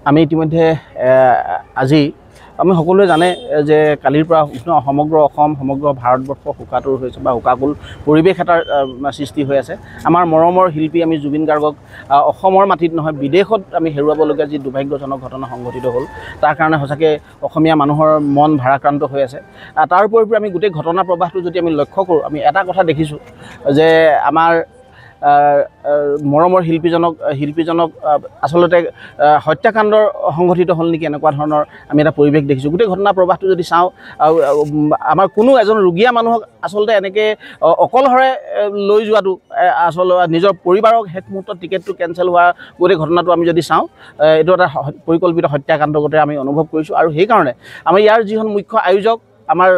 আমি ইতিমধ্যে আজি আমি সকলোৱে জানে যে কালিৰ পৰা সমগ্ৰ অসম সমগ্ৰ ভাৰতবৰ্ষ শোকাতুৰ হৈছে বা শোকাকুল পৰিৱেশ এটাৰ সৃষ্টি হৈ আছে। আমাৰ মৰমৰ শিল্পী আমি জুবিন গাৰ্গক অসমৰ মাটিত নহয় বিদেশত আমি হেৰুৱাবলগীয়া যি দুৰ্ভাগ্যজনক ঘটনা সংঘটিত হ'ল তাৰ কাৰণে সঁচাকৈ অসমীয়া মানুহৰ মন ভাৰাক্ৰান্ত হৈ আছে। তাৰ উপৰি আমি গোটেই ঘটনা প্ৰবাহটো যদি আমি লক্ষ্য কৰোঁ আমি এটা কথা দেখিছোঁ যে আমাৰ মৰমৰ শিল্পীজনক আচলতে হত্যাকাণ্ডৰ সংঘটিত হ'ল নেকি এনেকুৱা ধৰণৰ আমি এটা পৰিৱেশ দেখিছোঁ। গোটেই ঘটনা প্ৰবাহটো যদি চাওঁ আমাৰ কোনো এজন ৰোগীয়া মানুহক আচলতে এনেকৈ অকলশৰে লৈ যোৱাটো আচলতে নিজৰ পৰিবাৰক শেষ মুহূৰ্তত টিকেটটো কেঞ্চেল হোৱা গোটেই ঘটনাটো আমি যদি চাওঁ এইটো এটা পৰিকল্পিত হত্যাকাণ্ডগতে আমি অনুভৱ কৰিছোঁ। আৰু সেইকাৰণে আমি ইয়াৰ যিখন মুখ্য আয়োজক আমাৰ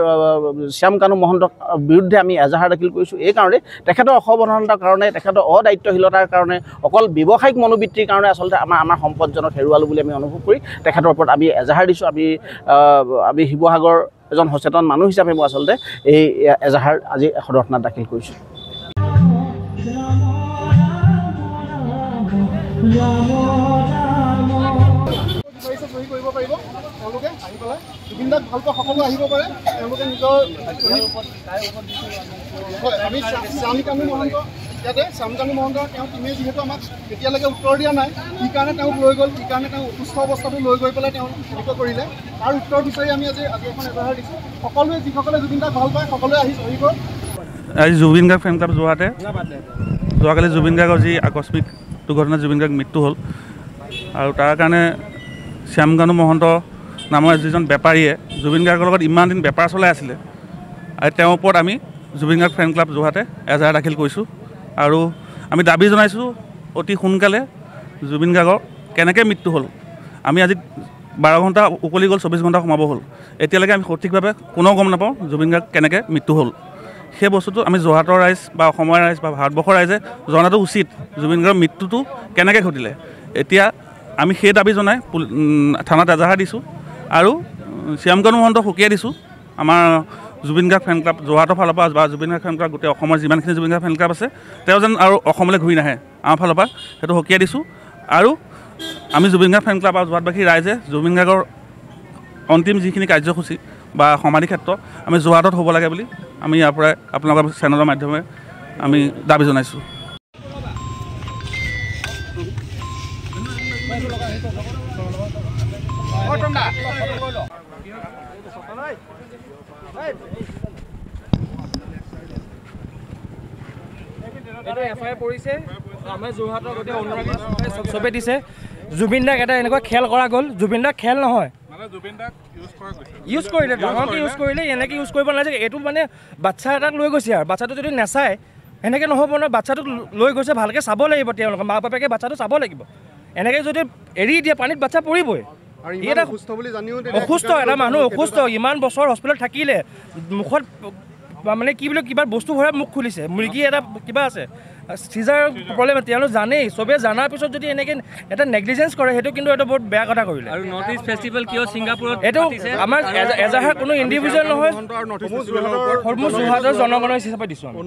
শ্যাম কানু মহন্তৰ বিৰুদ্ধে আমি এজাহাৰ দাখিল কৰিছোঁ। এইকাৰণে তেখেতৰ অসাৱধানতাৰ কাৰণে তেখেতৰ অদায়িত্বশীলতাৰ কাৰণে অকল ব্যৱসায়িক মনোবৃত্তিৰ কাৰণে আচলতে আমাৰ সম্পদজনক হেৰুৱালোঁ বুলি আমি অনুভৱ কৰি তেখেতৰ ওপৰত আমি এজাহাৰ দিছোঁ। আমি শিৱসাগৰ এজন সচেতন মানুহ হিচাপে মই আচলতে এই এজাহাৰ আজি সদৰ থানাত দাখিল কৰিছোঁ। জুবিনদাক ভাল পোৱা সকলো আহিব পাৰে তেওঁলোকে নিজৰ আমি শ্যাম কানু মহন্ত ইয়াতে শ্যাম কানু মহন্ত তেওঁ টিমে যিহেতু আমাক এতিয়ালৈকে উত্তৰ দিয়া নাই কি কাৰণে তেওঁক লৈ গ'ল কি কাৰণে তেওঁ অসুস্থ অৱস্থাটো লৈ গৈ পেলাই তেওঁ এনেকুৱা কৰিলে তাৰ উত্তৰ বিচাৰি আমি আজি এখন এজাহাৰ দিছোঁ। সকলোৱে যিসকলে জুবিনদাক ভাল পায় সকলোৱে আহিব। আজি জুবিন গাৰ্গ ফেন ক্লাব যোৰহাটে যোৱাকালি জুবিন গাৰ্গৰ যি আকস্মিক দুৰ্ঘটনাত জুবিন গাৰ্গ মৃত্যু হ'ল আৰু তাৰ কাৰণে শ্যাম কানু মহন্ত নামৰ যিজন বেপাৰীয়ে জুবিন গাৰ্গৰ লগত ইমান দিন বেপাৰ চলাই আছিলে আৰু তেওঁৰ ওপৰত আমি জুবিন গাৰ্গ ফেন ক্লাব যোৰহাটে এজাহাৰ দাখিল কৰিছোঁ। আৰু আমি দাবী জনাইছোঁ অতি সোনকালে জুবিন গাৰ্গৰ কেনেকৈ মৃত্যু হ'ল। আমি আজি 12 ঘণ্টা উকলি গ'ল 24 ঘণ্টা সোমাব হ'ল এতিয়ালৈকে আমি সঠিকভাৱে কোনেও গম নাপাওঁ জুবিন গাৰ্গ কেনেকৈ মৃত্যু হ'ল। সেই বস্তুটো আমি যোৰহাটৰ ৰাইজ বা অসমৰ ৰাইজ বা ভাৰতবৰ্ষৰ ৰাইজে জনাটো উচিত জুবিন গাৰ্গৰ মৃত্যুটো কেনেকৈ ঘটিলে। এতিয়া আমি সেই দাবী জনাই থানাত এজাহাৰ দিছোঁ আৰু শ্যাম কানু মহন্তক সকীয়াই দিছোঁ। আমাৰ জুবিন গাৰ্গ ফেন ক্লাব যোৰহাটৰ ফালৰ পৰা বা জুবিন গাৰ্গ ফেন ক্লাব গোটেই অসমৰ যিমানখিনি জুবিন গাৰ্গ ফেন ক্লাব আছে তেওঁ যেন আৰু অসমলৈ ঘূৰি নাহে আমাৰ ফালৰ পৰা সেইটো সকীয়াই দিছোঁ। আৰু আমি জুবিন গাৰ্গ ফেন ক্লাব আৰু যোৰহাটবাসী ৰাইজে জুবিন গাৰ্গৰ অন্তিম যিখিনি কাৰ্যসূচী বা সমাধি ক্ষেত্ৰ আমি যোৰহাটত হ'ব লাগে বুলি আমি ইয়াৰ পৰাই আপোনালোকৰ চেনেলৰ মাধ্যমে আমি দাবী জনাইছোঁ। এফআইআৰ পৰিছে আমাৰ যোৰহাটৰ গোটেই অনুৰাগী চবে দিছে। জুবিন দাক এটা এনেকুৱা খেল কৰা গ'ল জুবিন দাক খেল নহয় ইউজ কৰিলে ডাঙৰকৈ ইউজ কৰিলে এনেকৈ ইউজ কৰিব নালাগে। এইটো মানে বাচ্ছা এটাক লৈ গৈছে আৰু বাচ্ছাটো যদি নাচায় এনেকৈ নহ'ব নহয়। বাচ্ছাটোক লৈ গৈছে ভালকৈ চাব লাগিব তেওঁলোকে মাক বাপেকে বাচ্ছাটো চাব লাগিব। এনেকৈ যদি এৰি দিয়ে পানীত বাচ্ছা পৰিবই। এটা অসুস্থ এটা মানুহ অসুস্থ ইমান বছৰ হস্পিটেলত থাকিলে মুখত মানে কি বুলি কিবা বস্তু ভৰাই মুখ খুলিছে মুৰ্গী এটা কিবা আছে চিজাৰ প্ৰব্লেম তেওঁলোক জানেই চবে জনাৰ পিছত যদি এনেকৈ এটা নেগলিজেঞ্চ কৰে সেইটো কিন্তু এটা বহুত বেয়া কথা কৰিলে। আৰু নৰ্থ ইষ্ট ফেষ্টিভেল কিয় ছিংগাপুৰত এইটো আমাৰ এজাহাৰ কোনো ইণ্ডিভিজুৱেল নহয় যোৰহাটৰ জনগণৰ হিচাপে দিছোঁ আমি।